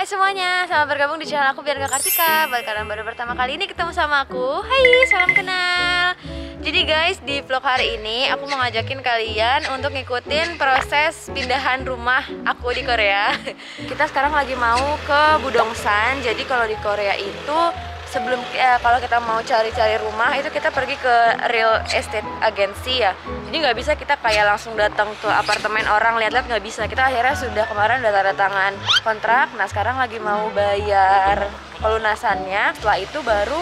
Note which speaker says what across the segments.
Speaker 1: Hai semuanya, selamat bergabung di channel aku Biar Gak Kartika. Buat kalian baru pertama kali ini ketemu sama aku, hai, salam kenal. Jadi guys, di vlog hari ini aku mau ngajakin kalian untuk ngikutin proses pindahan rumah aku di Korea. Kita sekarang lagi mau ke Budongsan. Jadi kalau di Korea itu sebelum kalau kita mau cari-cari rumah itu kita pergi ke real estate agency ya. Jadi nggak bisa kita kayak langsung datang ke apartemen orang lihat-lihat, nggak bisa. Kita akhirnya sudah kemarin udah tanda tangan kontrak. Nah sekarang lagi mau bayar pelunasannya. Setelah itu baru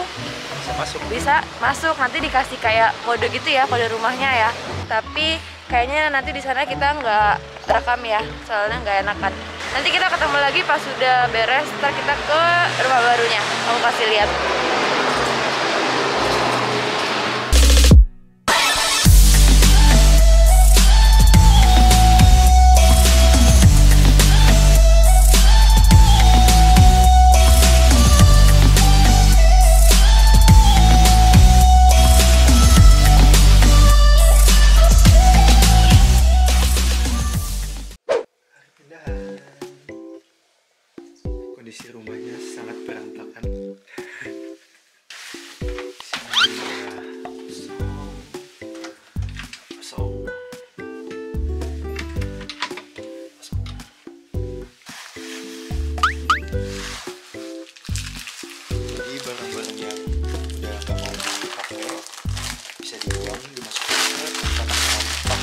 Speaker 1: bisa masuk. Nanti dikasih kayak kode gitu ya, kode rumahnya ya. Tapi kayaknya nanti di sana kita nggak rekam ya, soalnya nggak enakan. Nanti kita ketemu lagi pas sudah beres, ntar kita ke rumah barunya. Kamu kasih lihat.
Speaker 2: Kondisi rumahnya sangat berantakan. Jadi barang-barang yang udah gak mau dipakai bisa dibuang, dimasukkan ke tempat sampah.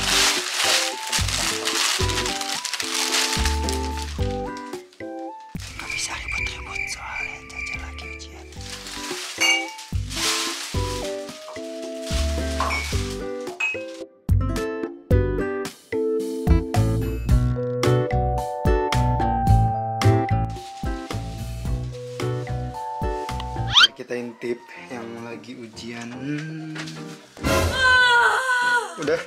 Speaker 2: Gak bisa ribut-ribut soalnya Caca lagi ujian. Mari kita intip yang lagi ujian. Udah.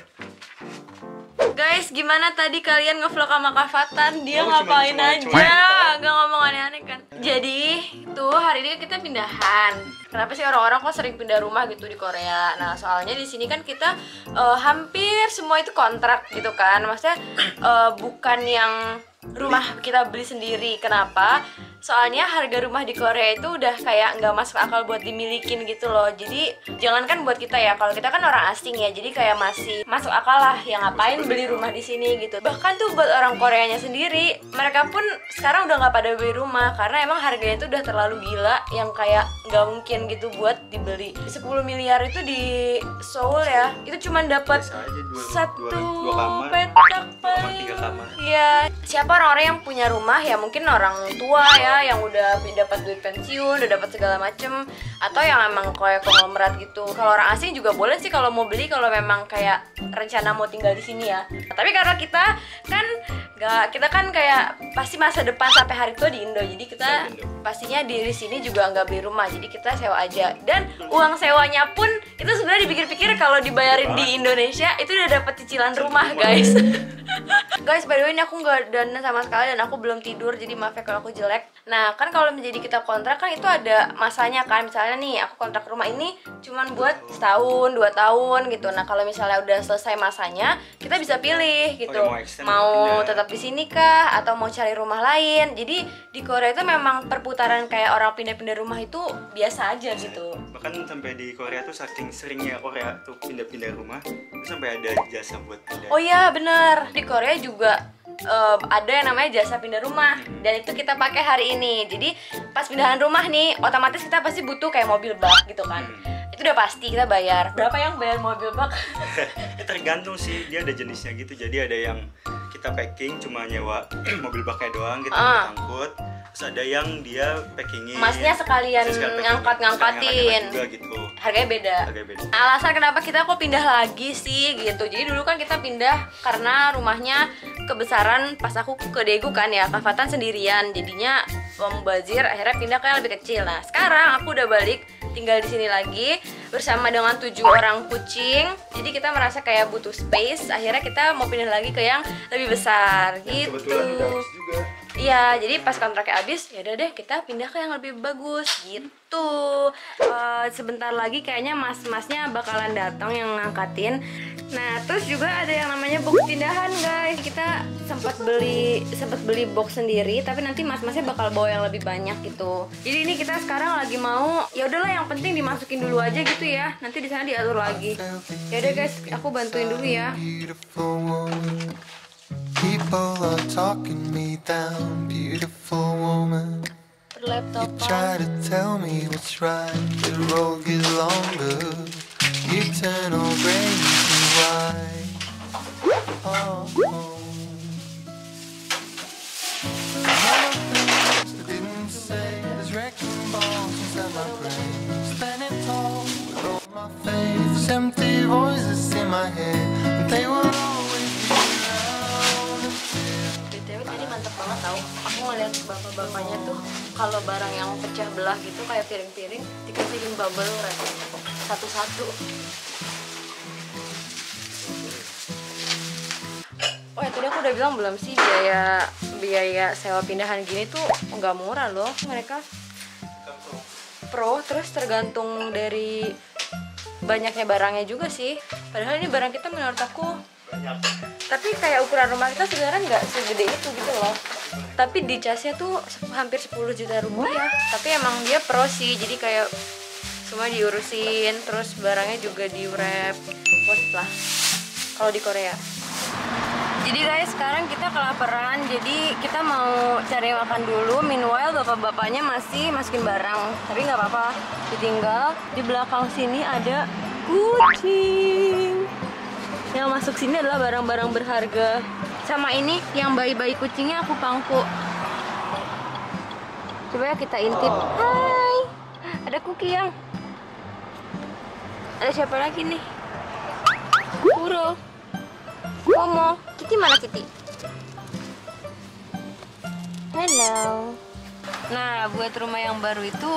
Speaker 1: Guys, gimana tadi kalian ngevlog sama Kak Fatan? Dia
Speaker 2: Oh,
Speaker 1: ngapain
Speaker 2: cuma
Speaker 1: aja? Gak ngomong aneh-aneh kan? Jadi, tuh hari ini kita pindahan. Kenapa sih orang-orang kok sering pindah rumah gitu di Korea? Nah, soalnya di sini kan kita hampir semua itu kontrak gitu kan. Maksudnya bukan yang rumah kita beli sendiri. Kenapa? Soalnya harga rumah di Korea itu udah kayak nggak masuk akal buat dimilikin gitu loh. Jadi jangankan buat kita ya, kalau kita kan orang asing ya, jadi kayak masih masuk akal lah. Yang ngapain beli rumah di sini gitu. Bahkan tuh buat orang Koreanya sendiri, mereka pun sekarang udah nggak pada beli rumah karena emang harganya itu udah terlalu gila, yang kayak nggak mungkin gitu buat dibeli. 10 miliar itu di Seoul ya, itu cuma dapat satu petak paling. Iya, siapa orang-orang yang punya rumah ya, mungkin orang tua ya yang udah dapat duit pensiun, udah dapat segala macem, atau yang emang kayak konglomerat gitu. Kalau orang asing juga boleh sih kalau mau beli, kalau memang kayak rencana mau tinggal di sini ya. Tapi karena kita kan kayak pasti masa depan sampai hari tua di Indo, jadi kita pastinya di sini juga nggak beli rumah, jadi kita sewa aja. Dan uang sewanya pun itu sebenarnya dipikir-pikir kalau dibayarin di Indonesia itu udah dapat cicilan rumah guys. Guys, by the way ini aku nggak dana sama sekali dan aku belum tidur, jadi maaf ya kalau aku jelek. Nah kan kalau menjadi kita kontrak kan itu ada masanya kan. Misalnya nih aku kontrak rumah ini cuman buat setahun, 2 tahun gitu. Nah kalau misalnya udah selesai masanya, kita bisa pilih gitu, mau tetap di sini kah atau mau cari rumah lain. Jadi di Korea itu memang perputaran kayak orang pindah-pindah rumah itu biasa aja gitu.
Speaker 2: Bahkan sampai di Korea tuh saking seringnya Korea tuh pindah-pindah rumah, tuh sampai ada jasa buat pindah.
Speaker 1: Oh iya bener, di Korea juga ada yang namanya jasa pindah rumah, dan itu kita pakai hari ini. Jadi pas pindahan rumah nih, otomatis kita pasti butuh kayak mobil bak gitu kan. Itu udah pasti kita bayar. Berapa yang bayar mobil bak?
Speaker 2: Tergantung sih, dia ada jenisnya gitu. Jadi ada yang kita packing cuma nyewa mobil baknya doang, kita angkut. Terus ada yang dia packingin,
Speaker 1: masnya sekalian ngangkatin
Speaker 2: juga gitu.
Speaker 1: Harganya beda. Nah, alasan kenapa kita kok pindah lagi sih gitu. Jadi dulu kan kita pindah karena rumahnya kebesaran pas aku ke Daegu kan ya, Kak Fatan sendirian. Jadinya mubazir, akhirnya pindah ke yang lebih kecil. Nah, sekarang aku udah balik tinggal di sini lagi bersama dengan 7 orang kucing. Jadi kita merasa kayak butuh space. Akhirnya kita mau pindah lagi ke yang lebih besar gitu.
Speaker 2: Kebetulan udah habis juga.
Speaker 1: Iya, jadi pas kontraknya habis, ya udah deh kita pindah ke yang lebih bagus gitu. Sebentar lagi kayaknya mas-masnya bakalan datang yang ngangkatin. Nah, terus juga ada yang namanya box pindahan, guys. Kita sempat beli box sendiri, tapi nanti mas-masnya bakal bawa yang lebih banyak gitu. Jadi ini kita sekarang lagi mau, ya udahlah yang penting dimasukin dulu aja gitu ya. Nanti di sana diatur lagi. Ya udah guys, aku bantuin dulu ya.
Speaker 3: People are talking me down, beautiful woman. You try to tell me what's right, the road gets longer. You turn all gray to white. Oh, oh. All the things I didn't say, there's wrecking balls inside my brain. Standing tall with all my faith, empty voices in my head, and they will always be around.
Speaker 1: BTW tadi mantep banget tau. Aku ngeliat bapak-bapaknya tuh kalau barang yang pecah belah gitu kayak piring-piring dikasihin bubble wrap satu-satu. Oh ya tadi aku udah bilang belum sih biaya sewa pindahan gini tuh nggak murah loh mereka. Pro, terus tergantung dari banyaknya barangnya juga sih. Padahal ini barang kita menurut aku banyak. Tapi kayak ukuran rumah kita sebenarnya nggak segede itu gitu loh. Tapi di casnya tuh hampir 10 juta rupiah. Tapi emang dia pro sih, jadi kayak semua diurusin, terus barangnya juga di wrap, worth lah kalau di Korea. Jadi guys, sekarang kita kelaparan, jadi kita mau cari makan dulu. Meanwhile bapak-bapaknya masih masukin barang, tapi nggak apa-apa, ditinggal. Di belakang sini ada kucing. Yang masuk sini adalah barang-barang berharga. Sama ini yang bayi-bayi kucingnya aku pangku. Coba ya kita intip. Hai, ada Kuki yang. Ada siapa lagi nih? Kuro, Momo, Kitty mana Kitty? Hello. Nah, buat rumah yang baru itu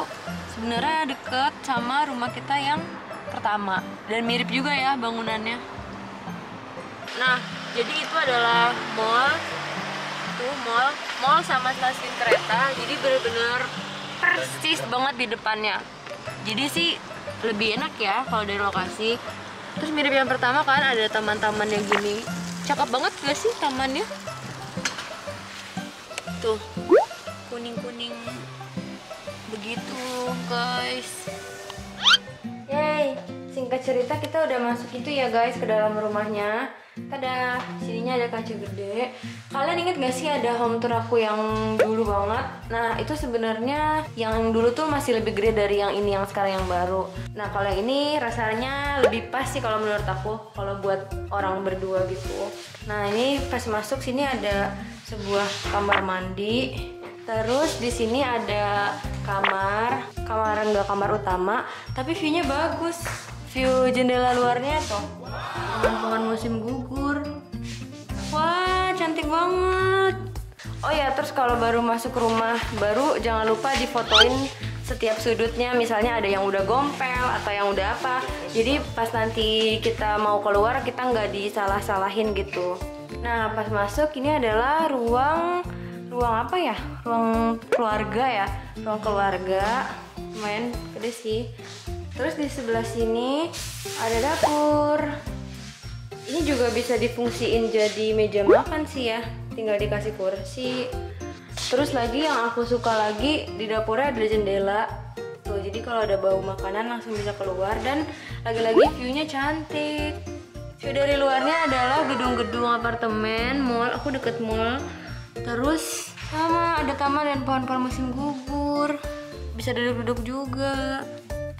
Speaker 1: sebenarnya deket sama rumah kita yang pertama dan mirip juga ya bangunannya. Nah, jadi itu adalah mall, tuh mall sama stasiun kereta, jadi bener-bener persis banget di depannya. Jadi sih lebih enak ya kalau dari lokasi. Terus mirip yang pertama kan, ada taman-taman yang gini. Cakep banget gak sih tamannya? Tuh, kuning-kuning begitu guys. Yeay, singkat cerita kita udah masuk itu ya guys ke dalam rumahnya. Tada, sininya ada kaca gede. Kalian inget gak sih ada home tour aku yang dulu banget? Nah itu sebenarnya yang dulu tuh masih lebih gede dari yang ini, yang sekarang yang baru. Nah kalau yang ini rasanya lebih pas sih kalau menurut aku, kalau buat orang berdua gitu. Nah ini pas masuk sini ada sebuah kamar mandi. Terus di sini ada nggak kamar utama, tapi view-nya bagus. View jendela luarnya tuh, pemandangan musim gugur. Wah, cantik banget. Oh ya, terus kalau baru masuk rumah baru jangan lupa difotoin setiap sudutnya. Misalnya ada yang udah gompel atau yang udah apa. Jadi pas nanti kita mau keluar kita nggak disalah-salahin gitu. Nah, pas masuk ini adalah ruang apa ya? Ruang keluarga ya. Ruang keluarga. Lumayan gede sih. Terus di sebelah sini ada dapur. Ini juga bisa difungsiin jadi meja makan sih ya. Tinggal dikasih kursi. Terus lagi yang aku suka lagi di dapurnya ada jendela. Tuh, jadi kalau ada bau makanan langsung bisa keluar. Dan lagi-lagi view-nya cantik. View dari luarnya adalah gedung-gedung apartemen, mall. Aku deket mall. Terus sama ada taman dan pohon-pohon musim gugur. Bisa duduk-duduk juga.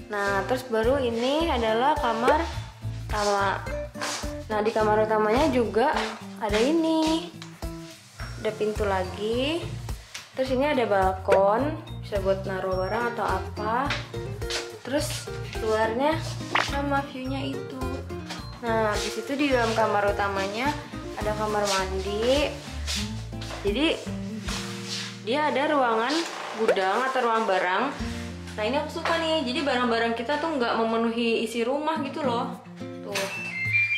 Speaker 1: Nah, terus baru ini adalah kamar utama. Nah, di kamar utamanya juga ada ini. Ada pintu lagi. Terus ini ada balkon, bisa buat naruh barang atau apa. Terus luarnya sama view-nya itu. Nah, di situ di dalam kamar utamanya ada kamar mandi. Jadi dia ada ruangan gudang atau ruang barang. Nah ini aku suka nih, jadi barang-barang kita tuh nggak memenuhi isi rumah gitu loh. Tuh,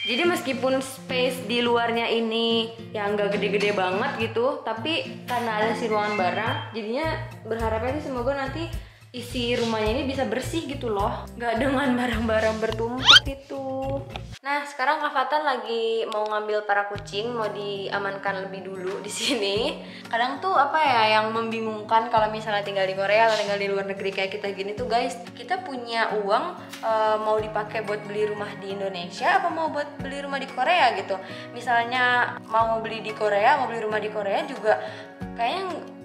Speaker 1: Jadi meskipun space di luarnya ini yang nggak gede-gede banget gitu, tapi karena ada si ruangan barang, jadinya berharapnya sih semoga nanti isi rumahnya ini bisa bersih gitu loh, nggak dengan barang-barang bertumpuk gitu. Nah sekarang Kak Fatan lagi mau ngambil para kucing, mau diamankan lebih dulu di sini. Kadang tuh apa ya yang membingungkan kalau misalnya tinggal di Korea atau tinggal di luar negeri kayak kita gini tuh guys, kita punya uang mau dipakai buat beli rumah di Indonesia apa mau buat beli rumah di Korea gitu. Misalnya mau beli di Korea, mau beli rumah di Korea juga kayaknya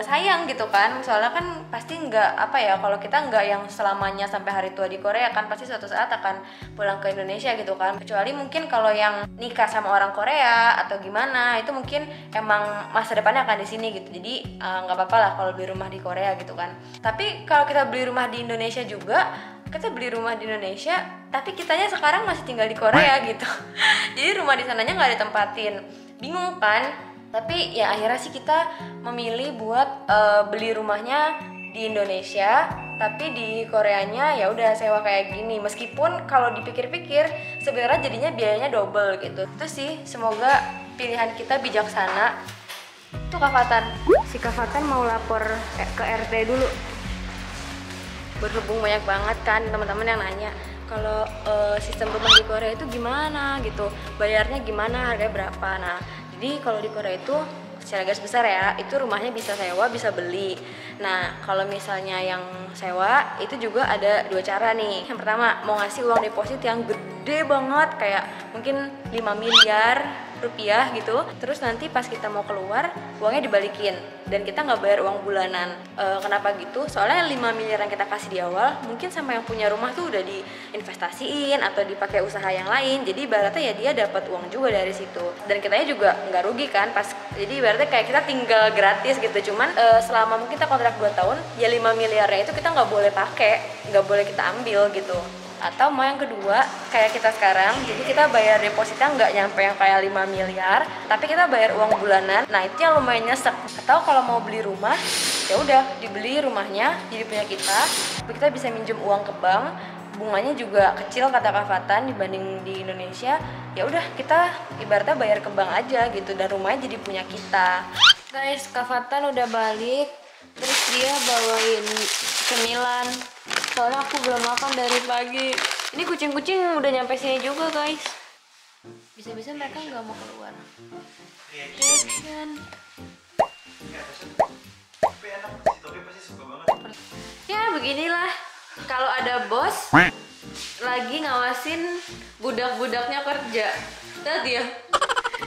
Speaker 1: sayang gitu kan, soalnya kan pasti nggak apa ya, kalau kita nggak yang selamanya sampai hari tua di Korea kan, pasti suatu saat akan pulang ke Indonesia gitu kan. Kecuali mungkin kalau yang nikah sama orang Korea atau gimana, itu mungkin emang masa depannya akan di sini gitu, jadi nggak apa-apa lah kalau beli rumah di Korea gitu kan. Tapi kalau kita beli rumah di Indonesia juga, kita beli rumah di Indonesia tapi kitanya sekarang masih tinggal di Korea gitu. Jadi rumah di sananya nggak ditempatin, bingung kan. Tapi ya akhirnya sih kita memilih buat beli rumahnya di Indonesia, tapi di Koreanya ya udah sewa kayak gini. Meskipun kalau dipikir-pikir sebenarnya jadinya biayanya double gitu. Itu sih, semoga pilihan kita bijaksana. Tuh Kak Fatan, si Kak Fatan mau lapor ke RT dulu. Berhubung banyak banget kan teman-teman yang nanya kalau sistem rumah di Korea itu gimana gitu, bayarnya gimana, harganya berapa. Nah jadi kalau di Korea itu secara garis besar ya, itu rumahnya bisa sewa, bisa beli. Nah kalau misalnya yang sewa itu juga ada dua cara nih. Yang pertama, mau ngasih uang deposit yang gede banget, kayak mungkin 5 miliar rupiah gitu. Terus nanti pas kita mau keluar, uangnya dibalikin dan kita nggak bayar uang bulanan. Kenapa gitu? Soalnya 5 miliar yang kita kasih di awal mungkin sama yang punya rumah tuh udah diinvestasiin atau dipakai usaha yang lain. Jadi ibaratnya ya dia dapat uang juga dari situ, dan kitanya juga nggak rugi kan pas. Jadi ibaratnya kayak kita tinggal gratis gitu. Cuman selama mungkin kita kontrak 2 tahun, ya 5 miliarnya itu kita nggak boleh pakai, nggak boleh kita ambil gitu. Atau mau yang kedua kayak kita sekarang, jadi kita bayar depositnya nggak nyampe yang kayak 5 miliar, tapi kita bayar uang bulanan. Nah itu yang lumayan nyesek. Atau kalau mau beli rumah, ya udah dibeli rumahnya jadi punya kita, tapi kita bisa minjem uang ke bank, bunganya juga kecil kata Kak Fatan dibanding di Indonesia. Ya udah kita ibaratnya bayar ke bank aja gitu, dan rumahnya jadi punya kita. Guys, Kak Fatan udah balik, terus dia bawain cemilan. Soalnya aku belum makan dari pagi. Ini kucing-kucing udah nyampe sini juga guys. Bisa-bisa mereka nggak mau keluar. Action. Ya beginilah kalau ada bos lagi ngawasin budak-budaknya kerja. Lihat dia,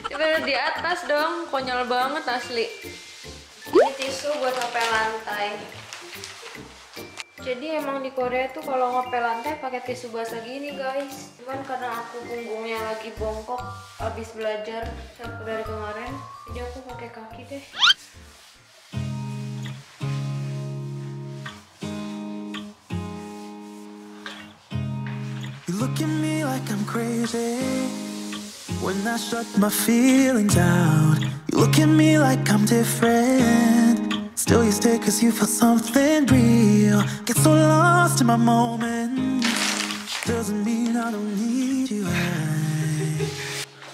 Speaker 1: coba di atas dong, konyol banget asli. Ini tisu buat ngepel lantai. Jadi emang di Korea tuh kalau ngepel lantai pakai tisu basah gini guys. Cuman karena aku punggungnya lagi bongkok habis belajar dari kemarin, jadi aku pakai kaki deh.
Speaker 3: You look at me like I'm crazy when I shut my feelings out. You look at me like I'm different, still you stay cause you feel something real. Get so lost in my moment, doesn't mean I don't need you.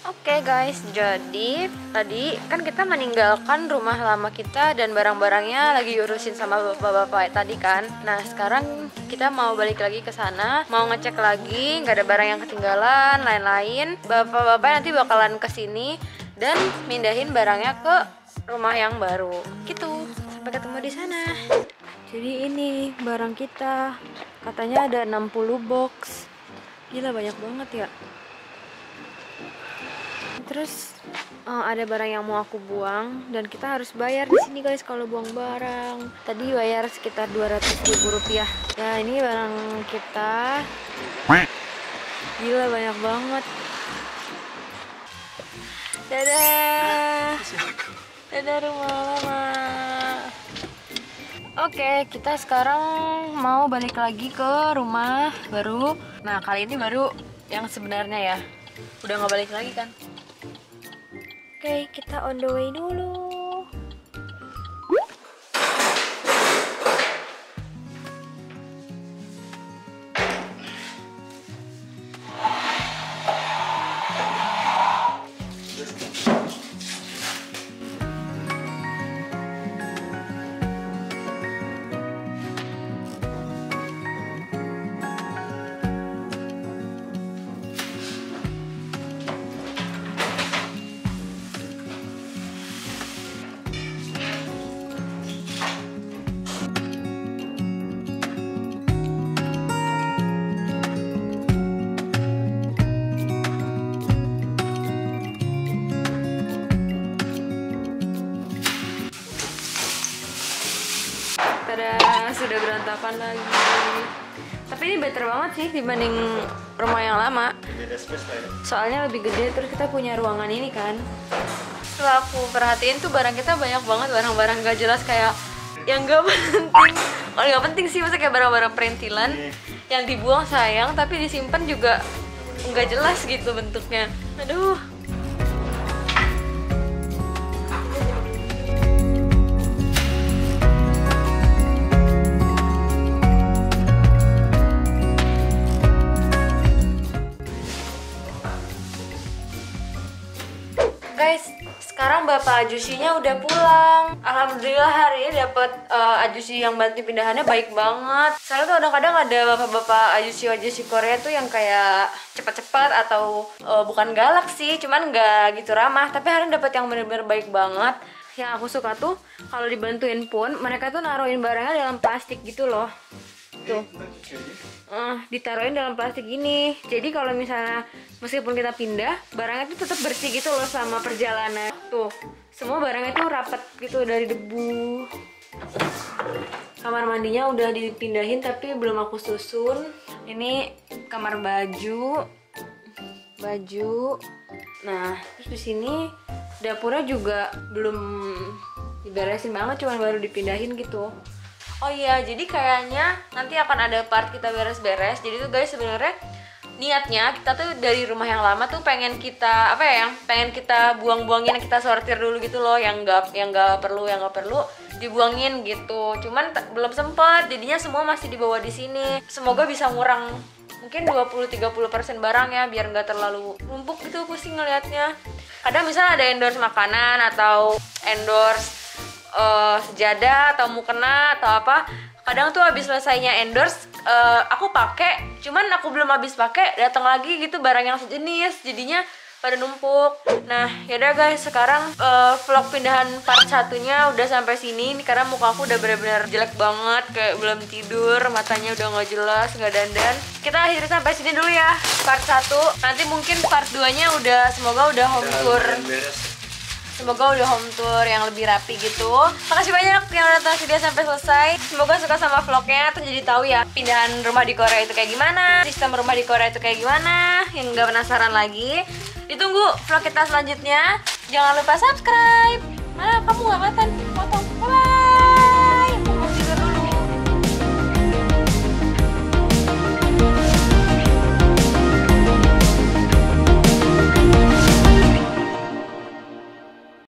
Speaker 1: Oke guys, jadi tadi kan kita meninggalkan rumah lama kita dan barang-barangnya lagi urusin sama bapak-bapak tadi kan. Nah sekarang kita mau balik lagi ke sana, mau ngecek lagi nggak ada barang yang ketinggalan, lain-lain. Bapak-bapak nanti bakalan kesini dan mindahin barangnya ke rumah yang baru gitu. Sampai ketemu di sana. Jadi ini barang kita, katanya ada 60 box. Gila banyak banget ya. Terus ada barang yang mau aku buang dan kita harus bayar di sini guys kalau buang barang. Tadi bayar sekitar 200.000 rupiah. Ya ini barang kita. Gila banyak banget. Dadah. Dadah rumah lama. Oke, kita sekarang mau balik lagi ke rumah baru. Nah kali ini baru yang sebenarnya ya. Udah nggak balik lagi kan? Oke, kita on the way dulu. sudah berantakan lagi. Tapi ini better banget sih dibanding rumah yang lama.
Speaker 2: Beda space lah ya.
Speaker 1: Soalnya lebih gede, terus kita punya ruangan ini kan. Setelah aku perhatiin tuh barang kita banyak banget, barang-barang gak jelas kayak yang gak penting. Oh gak penting sih, maksudnya kayak barang-barang perintilan yang dibuang sayang tapi disimpan juga nggak jelas gitu bentuknya. Aduh. Guys, sekarang Bapak Ajusinya udah pulang. Alhamdulillah hari ini dapat Ajusi yang bantu pindahannya baik banget. Soalnya tuh kadang-kadang ada bapak-bapak Ajusi Korea tuh yang kayak cepat-cepat atau bukan galak sih, cuman nggak gitu ramah. Tapi hari ini dapat yang bener-bener baik banget. Yang aku suka tuh kalau dibantuin pun mereka tuh naruhin barangnya dalam plastik gitu loh. Tuh. Ditaruhin dalam plastik gini. Jadi kalau misalnya meskipun kita pindah, barangnya tuh tetap bersih gitu loh sama perjalanan. Tuh, semua barangnya tuh rapat gitu dari debu. Kamar mandinya udah dipindahin tapi belum aku susun. Ini kamar baju. Nah, terus di sini dapurnya juga belum diberesin banget, cuman baru dipindahin gitu. Oh iya, jadi kayaknya nanti akan ada part kita beres-beres. Jadi tuh guys, sebenarnya niatnya kita tuh dari rumah yang lama tuh pengen kita pengen kita buang-buangin, kita sortir dulu gitu loh, yang nggak perlu dibuangin gitu. Cuman belum sempet, jadinya semua masih dibawa di sini. Semoga bisa ngurang mungkin 20-30% barang ya, biar nggak terlalu numpuk gitu, pusing ngelihatnya. Kadang misalnya ada endorse makanan atau endorse sejadah atau mukena atau apa, kadang tuh habis selesainya endorse aku pakai, cuman aku belum habis pakai datang lagi gitu barang yang sejenis, jadinya pada numpuk. Nah yaudah guys, sekarang vlog pindahan part 1-nya udah sampai sini. Karena muka aku udah benar-benar jelek banget, kayak belum tidur, matanya udah nggak jelas, nggak dandan. Kita akhirnya sampai sini dulu ya part 1. Nanti mungkin part 2-nya semoga udah home tour. Semoga udah home tour yang lebih rapi gitu. Makasih banyak yang udah nonton video sampai selesai. Semoga suka sama vlognya. Terus jadi tahu ya pindahan rumah di Korea itu kayak gimana, sistem rumah di Korea itu kayak gimana. Yang nggak penasaran lagi, ditunggu vlog kita selanjutnya. Jangan lupa subscribe. Mana kamu nggak kelihatan?